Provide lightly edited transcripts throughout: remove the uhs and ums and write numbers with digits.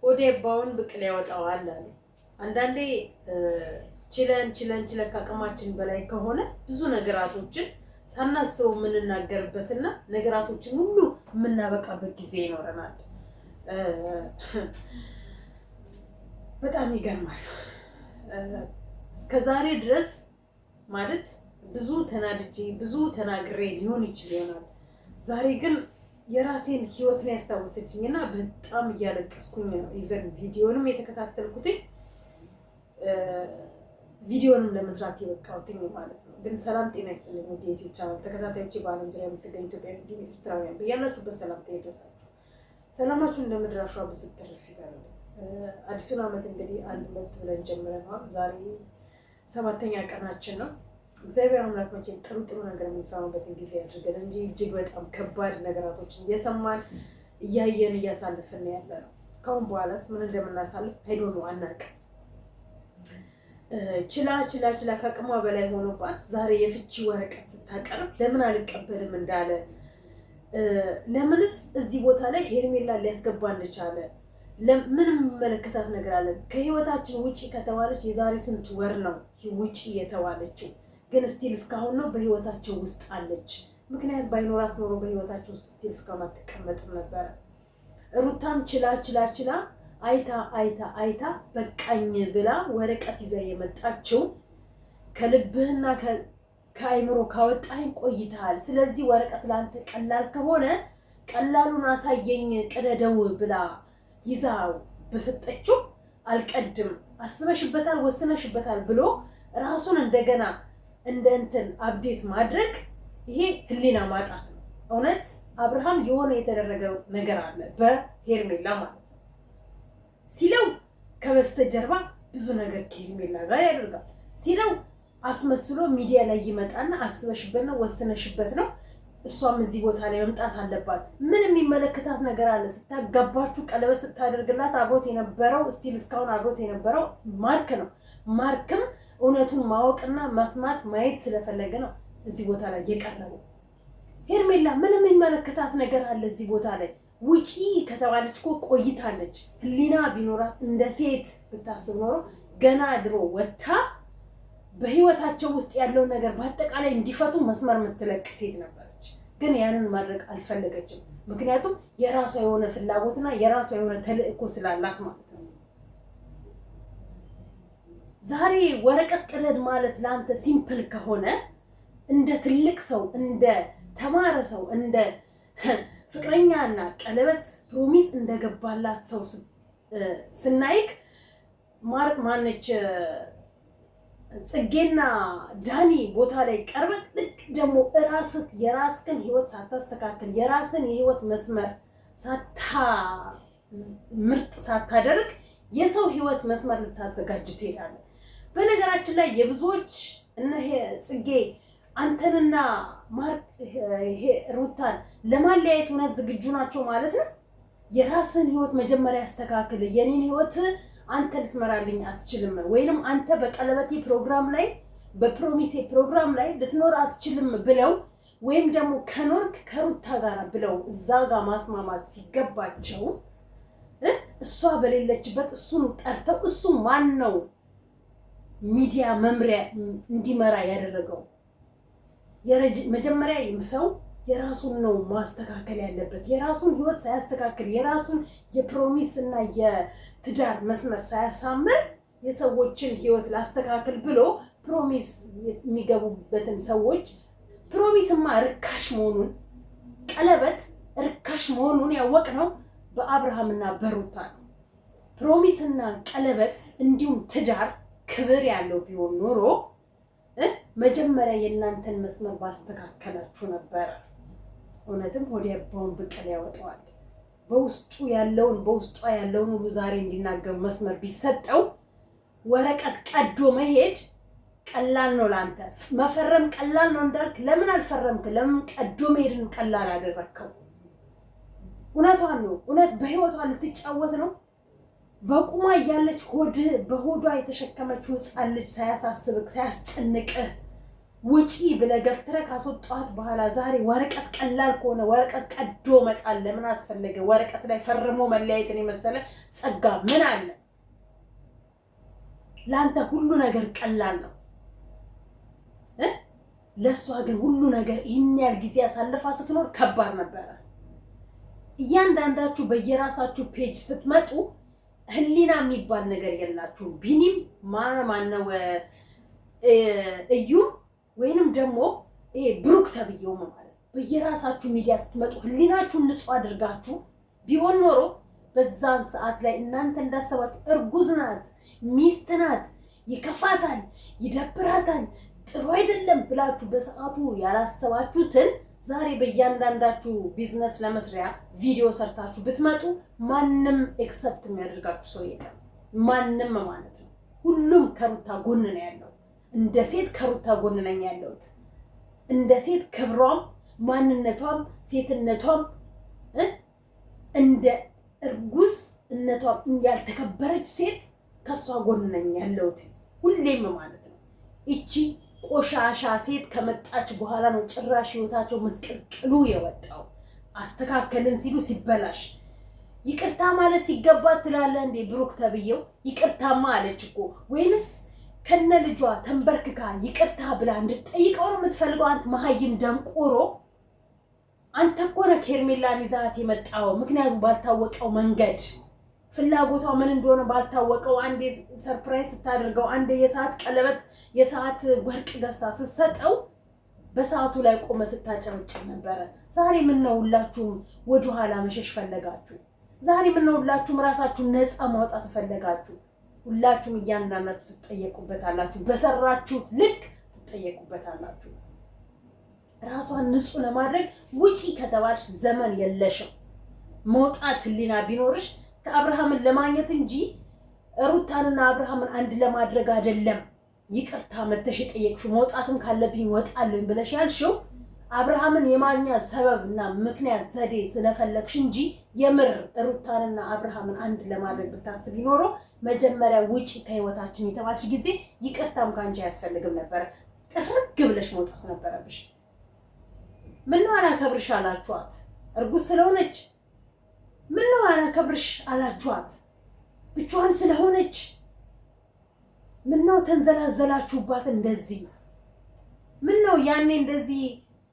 ወደ ባውን ብቅል ያወጣዋል አሉ። አንዳንዴ ችለን ከአቅማችን በላይ ከሆነ ብዙ ነገራቶችን ሳናስበው የምንናገርበትና ነገራቶችን ሁሉ የምናበቃበት ጊዜ ይኖረናል። በጣም ይገርማል። እስከዛሬ ድረስ ማለት ብዙ ተናድጄ ብዙ ተናግሬ ሊሆን ይችላል። ዛሬ ግን የራሴን ህይወት ላይ ያስታወሰችኝና በጣም እያለቀስኩኝ ነው። ኢቨን ቪዲዮንም የተከታተልኩት ቪዲዮንም ለመስራት የበቃሁትኝ ማለት ነው። ግን ሰላም ጤና ይስጥልኝ ወደ ዩቲዩብ ቻናል ተከታታዮቼ፣ በዓለም ዙሪያ የምትገኙ ኢትዮጵያውያን እንዲሁም ኤርትራውያን በያላችሁበት ሰላምታ ይድረሳችሁ። ሰላማችሁ እንደምድራሹ ብዝት ትርፍ ይበል። አዲሱን ዓመት እንግዲህ አንድ ሁለት ብለን ጀምረናል። ዛሬ 7ኛ ቀናችን ነው። እግዚአብሔር አምላክ መቼም ጥሩ ነገር የምንሰማበትን ጊዜ ያድርገን እንጂ እጅግ በጣም ከባድ ነገራቶችን እየሰማን እያየን እያሳለፍን ያለ ነው። ካሁን በኋላስ ምን እንደምናሳልፍ አይዶን ነው አናውቅም። ችላ ከአቅሟ በላይ ሆኖባት ዛሬ የፍቺ ወረቀት ስታቀርብ ለምን አልቀበልም እንዳለ፣ ለምንስ እዚህ ቦታ ላይ ሄርሜላ ሊያስገባን ቻለ? ምን የሚመለከታት ነገር አለ? ከህይወታችን ውጪ ከተባለች የዛሬ ስንት ወር ነው ውጪ የተባለችው? ግን ስቲል እስካሁን ነው በህይወታቸው ውስጥ አለች። ምክንያት ባይኖራት ኖሮ በህይወታቸው ውስጥ ስቲል እስካሁን አትቀመጥም ነበረ። ሩታም ችላ አይታ በቃኝ ብላ ወረቀት ይዛ የመጣችው ከልብህና ከአይምሮ ካወጣኝ ቆይተሃል። ስለዚህ ወረቀት ላንተ ቀላል ከሆነ ቀላሉን አሳየኝ ቅደደው ብላ ይዛው በሰጠችው አልቀድም አስበሽበታል ወስነሽበታል ብሎ ራሱን እንደገና እንትን አፕዴት ማድረግ ይሄ ህሊና ማጣት ነው። እውነት አብርሃም የሆነ የተደረገው ነገር አለ በሄርሜላ ማለት ነው ሲለው ከበስተጀርባ ብዙ ነገር ከሄርሜላ ጋር ያደርጋል ሲለው አስመስሎ ሚዲያ ላይ ይመጣና አስበሽበት ነው ወስነሽበት ነው እሷም እዚህ ቦታ ላይ መምጣት አለባት። ምን የሚመለከታት ነገር አለ? ስታጋባችሁ ቀለበት ስታደርግላት አብሮት የነበረው ስቲል እስካሁን አብሮት የነበረው ማርክ ነው። ማርክም እውነቱን ማወቅና መስማት ማየት ስለፈለገ ነው እዚህ ቦታ ላይ የቀረበው። ሄርሜላ ምን የሚመለከታት ነገር አለ እዚህ ቦታ ላይ? ውጪ ከተባለች እኮ ቆይታለች። ህሊና ቢኖራት እንደ ሴት ብታስብ ኖሮ ገና ድሮ ወጥታ በህይወታቸው ውስጥ ያለው ነገር በአጠቃላይ እንዲፈቱ መስመር የምትለቅ ሴት ነበረች። ግን ያንን ማድረግ አልፈለገችም። ምክንያቱም የራሷ የሆነ ፍላጎትና የራሷ የሆነ ተልእኮ ስላላት ማለት ነው። ዛሬ ወረቀት ቅደድ ማለት ለአንተ ሲምፕል ከሆነ እንደ ትልቅ ሰው እንደ ተማረ ሰው እንደ ፍቅረኛና ቀለበት ፕሮሚስ እንደገባላት ሰው ስናይክ ማነች ጽጌና ዳኒ ቦታ ላይ ቀርበክ ልክ ደግሞ የራስህን ህይወት ሳታስተካክል የራስን የህይወት መስመር ምርጥ ሳታደርግ የሰው ህይወት መስመር ልታዘጋጅ ትሄዳለህ። በነገራችን ላይ የብዙዎች ጽጌ አንተንና ሩታን ለማለያየት እውነት ዝግጁ ናቸው ማለት ነው። የራስን ህይወት መጀመሪያ ያስተካክል። የኔን ህይወት አንተ ልትመራልኝ አትችልም፣ ወይንም አንተ በቀለበቴ ፕሮግራም ላይ በፕሮሚሴ ፕሮግራም ላይ ልትኖር አትችልም ብለው ወይም ደግሞ ከኖርክ ከሩታ ጋር ብለው እዛ ጋር ማስማማት ሲገባቸው እሷ በሌለችበት እሱን ጠርተው እሱ ማን ነው ሚዲያ መምሪያ እንዲመራ ያደረገው? መጀመሪያ ሰው የራሱን ነው ማስተካከል ያለበት። የራሱን ህይወት ሳያስተካክል የራሱን የፕሮሚስ እና የትዳር መስመር ሳያሳምር የሰዎችን ህይወት ላስተካክል ብሎ ፕሮሚስ የሚገቡበትን ሰዎች ፕሮሚስማ ርካሽ መሆኑን ቀለበት ርካሽ መሆኑን ያወቅነው በአብርሃምና በሩታ ነው። ፕሮሚስና ቀለበት እንዲሁም ትዳር ክብር ያለው ቢሆን ኖሮ መጀመሪያ የእናንተን መስመር ባስተካከላችሁ ነበር። እውነትም ሆዴ ያባውን ብቅል ያወጣዋል። በውስጧ ያለውን ሁሉ ዛሬ እንዲናገሩ መስመር ቢሰጠው ወረቀት ቀዶ መሄድ ቀላል ነው። ላንተ መፈረም ቀላል ነው እንዳልክ ለምን አልፈረምክ? ለምን ቀዶ መሄድን ቀላል አደረከው? እውነቷን ነው። እውነት በህይወቷ ልትጫወት ነው። በቁማ እያለች በሆዷ የተሸከመችው ህፃን ልጅ ሳያሳስብክ ሳያስጨንቅህ ውጪ ብለህ ገፍትረህ ካስወጣት በኋላ ዛሬ ወረቀት ቀላል ከሆነ ወረቀት ቀዶ መጣል ለምን አስፈለገ? ወረቀት ላይ ፈርሞ መለያየትን የመሰለ ጸጋ ምን አለ? ላንተ ሁሉ ነገር ቀላል ነው። ለሷ ግን ሁሉ ነገር ይህን ያህል ጊዜ አሳልፋ ስትኖር ከባድ ነበረ። እያንዳንዳችሁ በየራሳችሁ ፔጅ ስትመጡ ህሊና የሚባል ነገር የላችሁ። ቢኒም ማነው እዩ ወይንም ደግሞ ይሄ ብሩክ ተብየው ማለት በየራሳችሁ ሚዲያ ስትመጡ ህሊናችሁን ንጹህ አድርጋችሁ ቢሆን ኖሮ በዛን ሰዓት ላይ እናንተ እንዳሰባችሁ እርጉዝ ናት፣ ሚስት ናት፣ ይከፋታል፣ ይደብራታል፣ ጥሩ አይደለም ብላችሁ በሰዓቱ ያላሰባችሁትን ዛሬ በእያንዳንዳችሁ ቢዝነስ ለመስሪያ ቪዲዮ ሰርታችሁ ብትመጡ ማንም ኤክሰፕት የሚያደርጋችሁ ሰው የለም። ማንም ማለት ነው። ሁሉም ከሩታ ጎን ነው ያለው። እንደ ሴት ከሩታ ጎን ነኝ ያለሁት። እንደ ሴት ክብሯም ማንነቷም ሴትነቷም እንደ እርጉዝ እነቷም ያልተከበረች ሴት ከሷ ጎን ነኝ ያለሁት ሁሌም ማለት ነው። እቺ ቆሻሻ ሴት ከመጣች በኋላ ነው ጭራሽ ህይወታቸው መስቀልቅሉ የወጣው። አስተካከልን ሲሉ ሲበላሽ ይቅርታ ማለት ሲገባት ትላለህ እንዴ ብሩክ ተብየው? ይቅርታማ አለች እኮ ወይንስ ከነ ልጇ ተንበርክካ ይቅርታ ብላ እንድትጠይቀው ነው የምትፈልገው? አንተ መሀይም ደንቆሮ፣ አንተ እኮ ነህ ሄርሜላን ይዛት የመጣው። ምክንያቱም ባልታወቀው መንገድ ፍላጎቷ ምን እንደሆነ ባልታወቀው አንዴ ሰርፕራይዝ ስታደርገው፣ አንዴ የሰዓት ቀለበት የሰዓት ወርቅ ገዝታ ስትሰጠው በሰዓቱ ላይ ቆመ ስታጨበጭብ ነበረ። ዛሬ ምን ነው ሁላችሁም ወደ ኋላ መሸሽ ፈለጋችሁ? ዛሬ ምን ነው ሁላችሁም ራሳችሁን ነፃ ማውጣት ፈለጋችሁ? ሁላችሁም እያንዳንዳችሁ ትጠየቁበታላችሁ። በሰራችሁት ልክ ትጠየቁበታላችሁ። ራሷን ንጹህ ለማድረግ ውጪ ከተባልሽ ዘመን የለሽም። መውጣት ህሊና ቢኖርሽ ከአብርሃምን ለማግኘት እንጂ ሩታንና አብርሃምን አንድ ለማድረግ አይደለም። ይቅርታ መተሽ የጠየቅሽው መውጣትም ካለብኝ ወጣለኝ ብለሽ ያልሽው አብርሃምን የማግኛ ሰበብና ምክንያት ዘዴ ስለፈለግሽ እንጂ የምር ሩታንና አብርሃምን አንድ ለማድረግ ብታስብ ይኖሮ መጀመሪያ ውጪ ከህይወታችን የተባልሽ ጊዜ ይቅርታም ካንቺ አያስፈልግም ነበር። ጥርግ ብለሽ መውጣት ነበረብሽ። ምነው አላከብርሽ አላችኋት? እርጉዝ ስለሆነች ምነው አላከብርሽ አላችኋት? ብቻዋን ስለሆነች ምነው ተንዘላዘላችሁባት? እንደዚህ ምነው ያኔ እንደዚህ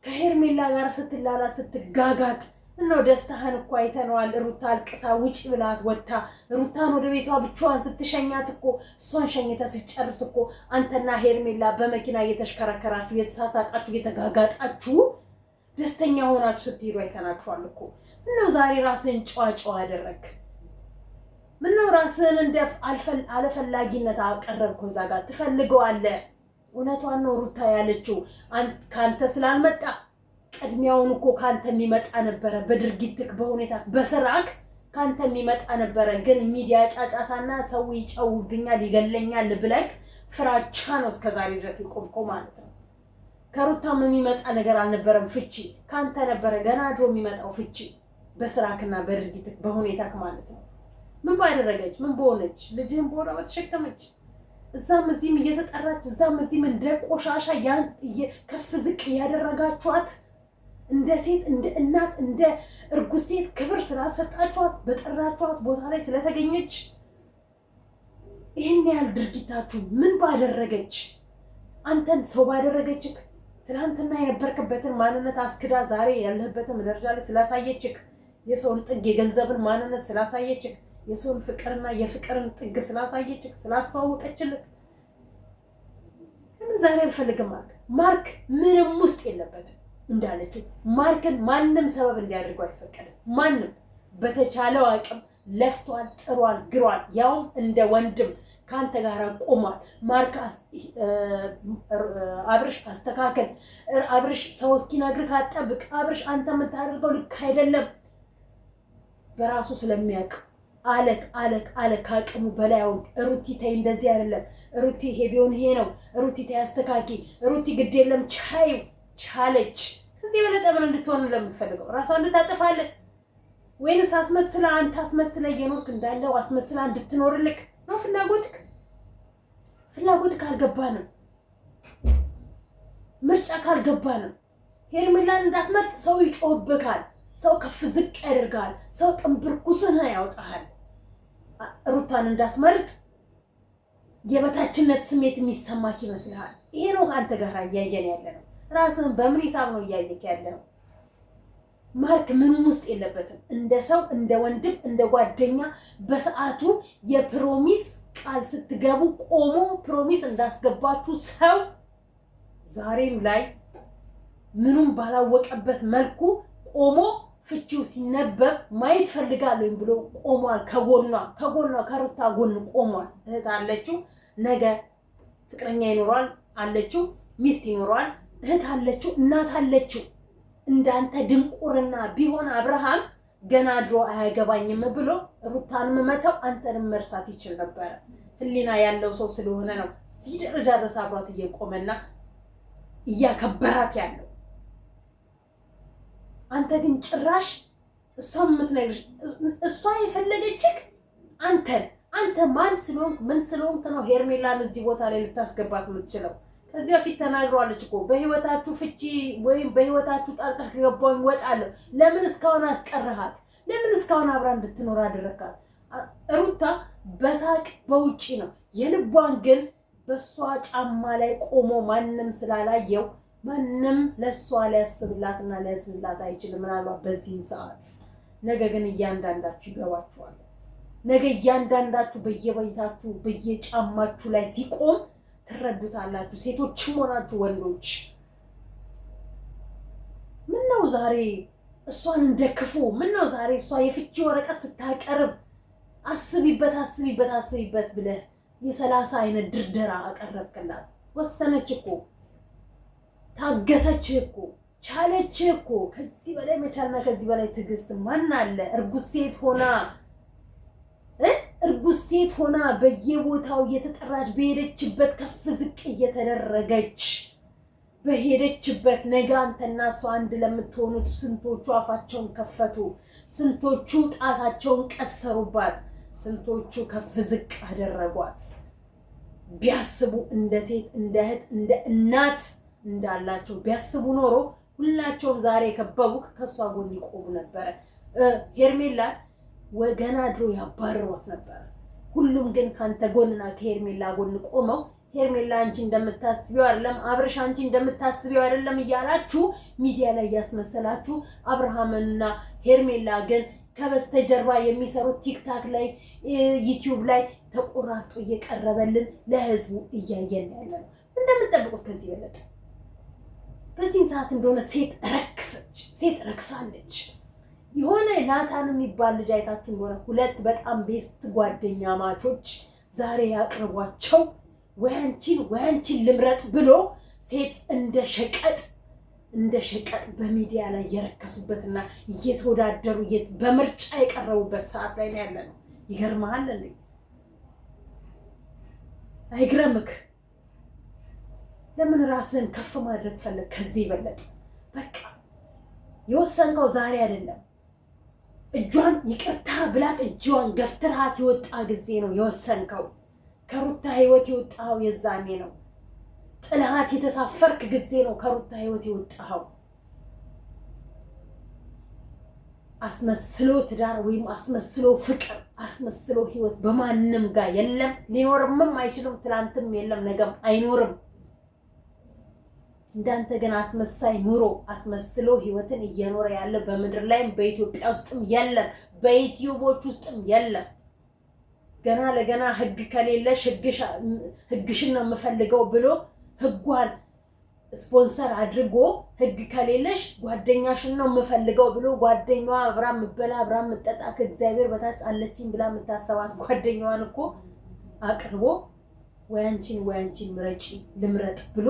ከሄርሜላ ጋር ስትላላ ስትጋጋጥ ምነው ደስታህን እኮ አይተነዋል። ሩታ አልቅሳ ውጪ ብላት ወጣ ሩታን ወደ ቤቷ ብቻዋን ስትሸኛት እኮ እሷን ሸኝታ ሲጨርስ እኮ አንተና ሄርሜላ በመኪና እየተሽከረከራችሁ እየተሳሳቃችሁ እየተጋጋጣችሁ ደስተኛ ሆናችሁ ስትሄዱ አይተናችኋል እኮ። ምነው ዛሬ ራስህን ጨዋጨዋ አደረግ? ምነው ራስህን እንደ አለፈላጊነት አቀረብከው? እዛ ጋር ትፈልገዋለህ። እውነቷን ነው ሩታ ያለችው። ካንተ ስላልመጣ ቅድሚያውን እኮ ካንተ የሚመጣ ነበረ። በድርጊትክ በሁኔታ በስራክ ካንተ የሚመጣ ነበረ። ግን ሚዲያ ጫጫታና ሰው ይጨውብኛል ይገለኛል ብለክ ፍራቻ ነው እስከዛሬ ድረስ የቆምከው ማለት ነው። ከሩታም የሚመጣ ነገር አልነበረም። ፍቺ ካንተ ነበረ ገና ድሮ የሚመጣው ፍቺ በስራክና በድርጊትክ በሁኔታክ ማለት ነው። ምን ባደረገች ምን በሆነች? ልጅህን በሆነ በተሸከመች እዛም እዚህም እየተጠራች እዛም እዚህም እንደ ቆሻሻ ያን ከፍ ዝቅ ያደረጋችኋት እንደ ሴት እንደ እናት እንደ እርጉዝ ሴት ክብር ስላልሰጣችኋት በጠራችኋት ቦታ ላይ ስለተገኘች ይሄን ያህል ድርጊታችሁ ምን ባደረገች? አንተን ሰው ባደረገችክ? ትናንትና የነበርክበትን ማንነት አስክዳ ዛሬ ያለህበትን ደረጃ ላይ ስላሳየችክ? የሰውን ጥግ የገንዘብን ማንነት ስላሳየችክ? የሰውን ፍቅርና የፍቅርን ጥግ ስላሳየችክ ስላስተዋወቀችልክ? ለምን ዛሬ አልፈልግም አልክ? ማርክ ምንም ውስጥ የለበትም እንዳለችው ማርክን ማንም ሰበብ እንዲያደርገው አይፈቀድም። ማንም በተቻለው አቅም ለፍቷል፣ ጥሯል፣ ግሯል። ያውም እንደ ወንድም ካንተ ጋር ቆሟል። ማርክ አብርሽ አስተካከል፣ አብርሽ ሰው እስኪነግርህ አትጠብቅ፣ አብርሽ አንተ የምታደርገው ልክ አይደለም በራሱ ስለሚያውቅ አለክ አቅሙ በላይ አሁን ሩቲ ተይ እንደዚህ አይደለም፣ ሩቲ ይሄ ቢሆን ይሄ ነው፣ ሩቲ ተይ አስተካኪ፣ ሩቲ ግድ የለም ቻዩ ቻለች። ከዚህ በለጠ ምን እንድትሆን ለምትፈልገው? ራሷን እንድታጠፋለህ ወይንስ አስመስላ አንተ አስመስላ እየኖርክ እንዳለው አስመስላ እንድትኖርልክ ነው ፍላጎትክ? ፍላጎትክ አልገባንም። ምርጫ ካልገባ ነው ሄርሜላን እንዳትመርጥ ሰው ይጮህብካል፣ ሰው ከፍ ዝቅ ያደርጋል፣ ሰው ጥንብርኩስን ያወጣሃል። ሩታን እንዳትመርጥ የበታችነት ስሜት የሚሰማክ ይመስልሃል? ይሄ ነው አንተ ጋር እያየን ያለ ነው። ራስህን በምን ሂሳብ ነው እያየክ ያለ ነው? ማርክ ምንም ውስጥ የለበትም። እንደ ሰው እንደ ወንድም እንደ ጓደኛ በሰዓቱ የፕሮሚስ ቃል ስትገቡ ቆሞ ፕሮሚስ እንዳስገባችሁ ሰው ዛሬም ላይ ምኑም ባላወቀበት መልኩ ቆሞ ፍቺው ሲነበብ ማየት ፈልጋለሁ ብሎ ቆሟል። ከጎኗ ከሩታ ጎን ቆሟል። እህት አለችው፣ ነገ ፍቅረኛ ይኖራል አለችው፣ ሚስት ይኖራል፣ እህት አለችው፣ እናት አለችው። እንዳንተ ድንቁርና ቢሆን አብርሃም ገና ድሮ አያገባኝም ብሎ ሩታንም መተው አንተንም መርሳት ይችል ነበር። ህሊና ያለው ሰው ስለሆነ ነው እዚህ ደረጃ ድረስ አብሯት እየቆመና እያከበራት ያለው። አንተ ግን ጭራሽ እሷ የምትነግርሽ እሷ የፈለገችክ አንተ ማን ስለሆንክ ምን ስለሆንክ ነው ሄርሜላን እዚህ ቦታ ላይ ልታስገባት የምትችለው? ከዚህ በፊት ተናግሯለች እኮ በህይወታችሁ ፍቺ ወይም በህይወታችሁ ጣልቃ ከገባኝ ወጣለሁ። ለምን እስካሁን አስቀረሃት? ለምን እስካሁን አብራ እንድትኖር አደረካት? ሩታ በሳቅ በውጪ ነው የልቧን ግን በሷ ጫማ ላይ ቆሞ ማንም ስላላየው ማንም ለሷ ሊያስብላትና ሊያዝንላት አይችልም። ምናልባት በዚህ ሰዓት ነገ ግን እያንዳንዳችሁ ይገባችኋል። ነገ እያንዳንዳችሁ በየቤታችሁ በየጫማችሁ ላይ ሲቆም ትረዱታላችሁ። ሴቶችም ሆናችሁ ወንዶች። ምን ነው ዛሬ እሷን እንደክፉ ምን ነው ዛሬ እሷ የፍቺ ወረቀት ስታቀርብ አስቢበት ብለህ የ30 አይነት ድርደራ አቀረብክላት። ወሰነች እኮ ታገሰች እኮ ቻለች እኮ። ከዚህ በላይ መቻልና ከዚህ በላይ ትዕግስት ማን አለ? እርጉዝ ሴት ሆና በየቦታው እየተጠራች በሄደችበት ከፍ ዝቅ እየተደረገች በሄደችበት ነገ አንተና እሷ አንድ ለምትሆኑት ስንቶቹ አፋቸውን ከፈቱ፣ ስንቶቹ ጣታቸውን ቀሰሩባት፣ ስንቶቹ ከፍ ዝቅ አደረጓት። ቢያስቡ እንደ ሴት እንደ እህት እንደ እናት እንዳላቸው ቢያስቡ ኖሮ ሁላቸውም ዛሬ የከበቡክ ከሷ ጎን ይቆሙ ነበር። ሄርሜላ ወገና ድሮ ያባረሯት ነበር። ሁሉም ግን ካንተ ጎንና ከሄርሜላ ጎን ቆመው ሄርሜላ አንቺ እንደምታስቢው አይደለም፣ አብርሽ አንቺ እንደምታስቢው አይደለም እያላችሁ ሚዲያ ላይ ያስመሰላችሁ አብርሃምና ሄርሜላ ግን ከበስተጀርባ የሚሰሩት ቲክታክ ላይ ዩቲዩብ ላይ ተቆራርጦ እየቀረበልን ለህዝቡ እያየን ያለ ነው። እንደምትጠብቁት ከዚህ በለጠ በዚህ ሰዓት እንደሆነ ሴት ረክሳለች። የሆነ ናታን የሚባል ልጅ አይታችሁ እንደሆነ ሁለት በጣም ቤስት ጓደኛ ማቾች ዛሬ ያቅርቧቸው ወይ አንቺን ልምረጥ ብሎ ሴት እንደ ሸቀጥ በሚዲያ ላይ የረከሱበትና እየተወዳደሩ በምርጫ የቀረቡበት ሰዓት ላይ ያለ ነው። ይገርምሃል እንዴ? አይግረምክ? ለምን ራስን ከፍ ማድረግ ፈለግ? ከዚህ ይበለጥ በቃ የወሰንከው ዛሬ አይደለም። እጇን ይቅርታ ብላክ እጇን ገፍትራት የወጣ ጊዜ ነው የወሰንከው። ከሩታ ህይወት የወጣው የዛኔ ነው። ጥልሃት የተሳፈርክ ጊዜ ነው ከሩታ ህይወት የወጣው። አስመስሎ ትዳር ወይም አስመስሎ ፍቅር አስመስሎ ህይወት በማንም ጋር የለም፣ ሊኖርምም አይችልም። ትላንትም የለም፣ ነገም አይኖርም። እንዳንተ ግን አስመሳይ ኑሮ አስመስሎ ህይወትን እየኖረ ያለ በምድር ላይም በኢትዮጵያ ውስጥም የለም፣ በዩቲዩቦች ውስጥም የለም። ገና ለገና ህግ ከሌለሽ ህግሽን ነው የምፈልገው ብሎ ህጓን ስፖንሰር አድርጎ ህግ ከሌለሽ ጓደኛሽን ነው የምፈልገው ብሎ ጓደኛዋ አብራ ምበላ አብራ ምጠጣ ከእግዚአብሔር በታች አለችኝ ብላ የምታሰባት ጓደኛዋን እኮ አቅርቦ ወይ አንቺን ምረጪ ልምረጥ ብሎ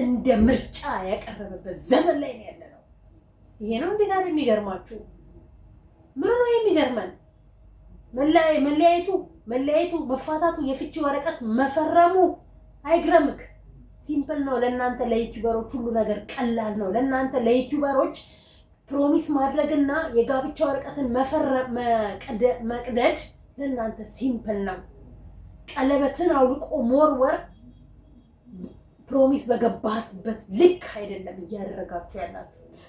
እንደ ምርጫ ያቀረበበት ዘመን ላይ ነው ያለነው። ይሄ ነው እንዴት አይደል የሚገርማችሁ? ምን ነው የሚገርመን? መለያየቱ፣ መፋታቱ፣ የፍቺ ወረቀት መፈረሙ አይግረምክ? ሲምፕል ነው ለእናንተ ለዩቲዩበሮች ሁሉ ነገር ቀላል ነው። ለእናንተ ለዩቲዩበሮች ፕሮሚስ ማድረግና የጋብቻ ወረቀትን መቅደድ ለእናንተ ሲምፕል ነው። ቀለበትን አውልቆ መወርወር ፕሮሚስ በገባህበት ልክ አይደለም እያደረጋችሁ ያላችሁት።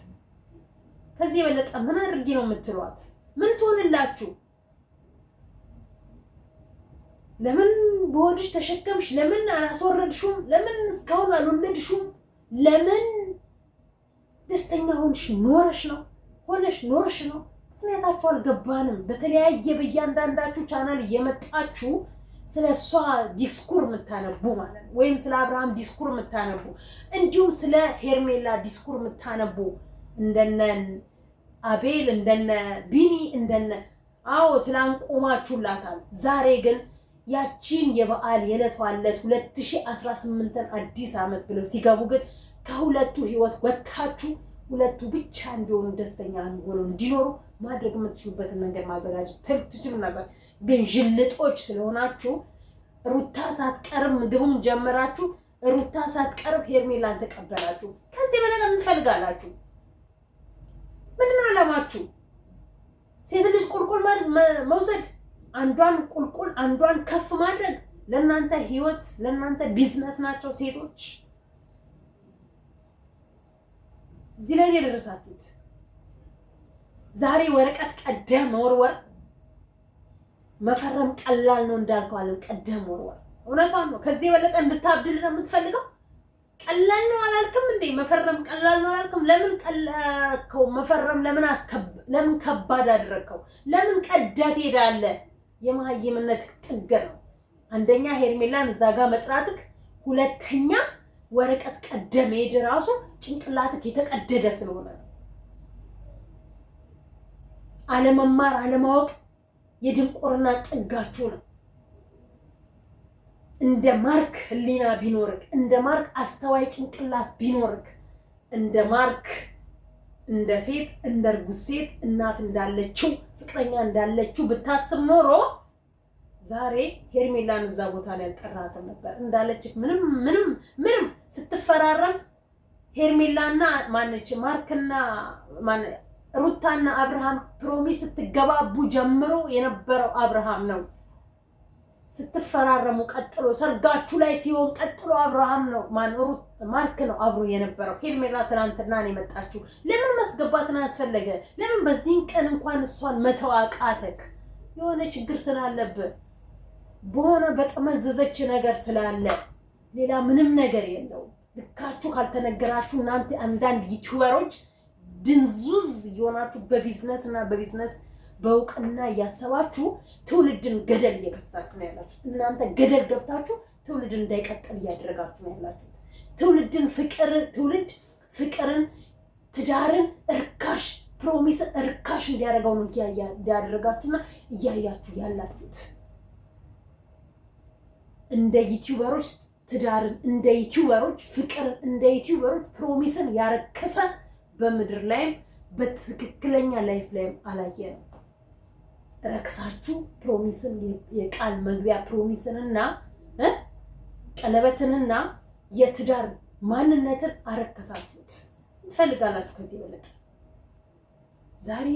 ከዚህ የበለጠ ምን አድርጊ ነው የምትሏት? ምን ትሆንላችሁ? ለምን በሆድሽ ተሸከምሽ? ለምን አላስወረድሽም? ለምን እስካሁን አልወለድሽም? ለምን ደስተኛ ሆንሽ ኖረሽ ነው ሆነሽ ኖርሽ ነው? ምክንያታችሁ አልገባንም። በተለያየ በእያንዳንዳችሁ ቻናል እየመጣችሁ ስለ እሷ ዲስኩር የምታነቡ ማለት ነው፣ ወይም ስለ አብርሃም ዲስኩር የምታነቡ እንዲሁም ስለ ሄርሜላ ዲስኩር የምታነቡ እንደነ አቤል እንደነ ቢኒ እንደነ አዎ ትላንት ቆማችሁላታል። ዛሬ ግን ያቺን የበዓል የዕለት 2018ን አዲስ ዓመት ብለው ሲገቡ ግን ከሁለቱ ህይወት ወጣችሁ ሁለቱ ብቻ እንዲሆኑ ደስተኛ ሆነው እንዲኖሩ ማድረግ የምትችሉበትን ነገር ማዘጋጀት ትችሉ ነበር። ግን ጅልጦች ስለሆናችሁ ሩታ ሳትቀርብ ምግቡን ጀመራችሁ። ሩታ ሳትቀርብ ሄርሜላን ተቀበላችሁ። ከዚህ በላይ ምን ትፈልጋላችሁ? ምንድን ነው ዓላማችሁ? ሴት ልጅ ቁልቁል መውሰድ፣ አንዷን ቁልቁል አንዷን ከፍ ማድረግ ለእናንተ ህይወት ለእናንተ ቢዝነስ ናቸው ሴቶች። እዚህ ላይ የደረሳችሁት ዛሬ ወረቀት ቀደም መወርወር መፈረም ቀላል ነው እንዳልከው አለም ቀደም መወርወር እውነቷን ነው። ከዚህ የበለጠ እንድታብድል ነው የምትፈልገው? ቀላል ነው አላልክም እንዴ? መፈረም ቀላል ነው አላልክም? ለምን ቀላልከው? መፈረም ለምን ከባድ አደረግከው? ለምን ቀዳት ሄዳለህ? የመሀይምነት ጥግ ነው። አንደኛ ሄርሜላን እዛ ጋር መጥራትክ፣ ሁለተኛ ወረቀት ቀደም ሄድ ራሱ ጭንቅላትክ የተቀደደ ስለሆነ ነው። አለመማር አለማወቅ የድንቁርና ጥጋችሁ ነው። እንደ ማርክ ህሊና ቢኖርክ፣ እንደ ማርክ አስተዋይ ጭንቅላት ቢኖርክ፣ እንደ ማርክ እንደ ሴት እንደ እርጉዝ ሴት እናት እንዳለችው ፍቅረኛ እንዳለችው ብታስብ ኖሮ ዛሬ ሄርሜላን እዛ ቦታ ላይ አልጠራትም ነበር። እንዳለችክ ምንም ስትፈራረም ሄርሜላና ማነች ማርክና ሩታና አብርሃም ፕሮሚስ ስትገባቡ ጀምሮ የነበረው አብርሃም ነው። ስትፈራረሙ ቀጥሎ ሰርጋችሁ ላይ ሲሆን ቀጥሎ አብርሃም ነው ማርክ ነው አብሮ የነበረው። ሄርሜላ ትናንትና ነው የመጣችው። ለምን ማስገባትን አስፈለገ? ለምን በዚህን ቀን እንኳን እሷን መተው አቃተክ? የሆነ ችግር ስላለብህ በሆነ በጠመዘዘች ነገር ስላለ ሌላ ምንም ነገር የለውም። ልካችሁ ካልተነገራችሁ እናንተ አንዳንድ ዩቲዩበሮች ድንዙዝ እየሆናችሁ በቢዝነስ በእውቅና እያሰባችሁ ትውልድን ገደል እየከተታችሁ ነው ያላችሁ። እናንተ ገደል ገብታችሁ ትውልድ እንዳይቀጥል እያደረጋችሁ ነው ያላችሁ። ትውልድ ፍቅርን፣ ትዳርን እርካሽ ፕሮሚስን እርካሽ እንዲያደርገው ነው እንዲያደርጋችሁና እያያችሁ ያላችሁት። እንደ ዩቲዩበሮች ትዳርን፣ እንደ ዩቲዩበሮች ፍቅርን፣ እንደ ዩቲዩበሮች ፕሮሚስን ያረከሰ በምድር ላይም በትክክለኛ ላይፍ ላይም አላየንም። ረክሳችሁ ፕሮሚስን የቃል መግቢያ ፕሮሚስንና ቀለበትንና የትዳር ማንነትን አረከሳችሁት። ትፈልጋላችሁ ከዚህ በለጠ? ዛሬ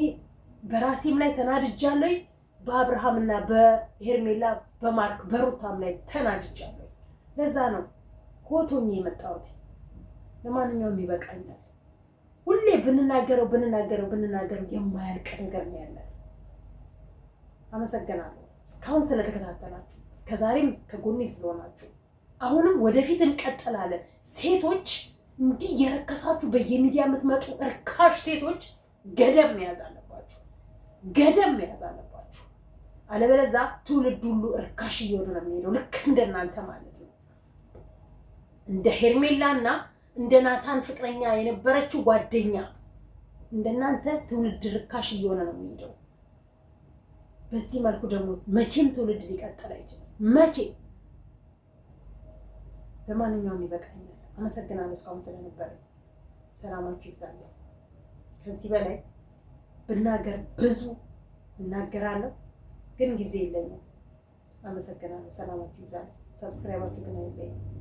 በራሴም ላይ ተናድጃለሁ። በአብርሃምና በሄርሜላ በማርክ በሩታም ላይ ተናድጃለሁ። ለዛ ነው ሆቶኝ የመጣሁት። ለማንኛውም ይበቃኛል። ሁሌ ብንናገረው የማያልቅ ነገር ነው ያለን። አመሰግናለሁ እስካሁን ስለተከታተላችሁ፣ እስከዛሬም ከጎኔ ስለሆናችሁ። አሁንም ወደፊት እንቀጥላለን። ሴቶች እንዲህ የረከሳችሁ በየሚዲያ የምትመጡ እርካሽ ሴቶች ገደብ መያዝ አለባችሁ። አለበለዚያ ትውልድ ሁሉ እርካሽ እየሆነ ነው የሚሄደው። ልክ እንደናንተ ማለት ነው። እንደ ሄርሜላና እንደ ናታን ፍቅረኛ የነበረችው ጓደኛ እንደናንተ ትውልድ ርካሽ እየሆነ ነው የሚሄደው። በዚህ መልኩ ደግሞ መቼም ትውልድ ሊቀጥል አይችልም። መቼ። ለማንኛውም ይበቃኛል። አመሰግናለሁ እስካሁን ስለነበረ። ሰላማችሁ ይብዛልኝ። ከዚህ በላይ ብናገር ብዙ እናገራለሁ፣ ግን ጊዜ የለኝም። አመሰግናለሁ። ሰላማችሁ ይብዛልኝ። ሰብስክራይባችሁ ግን አይለኝም።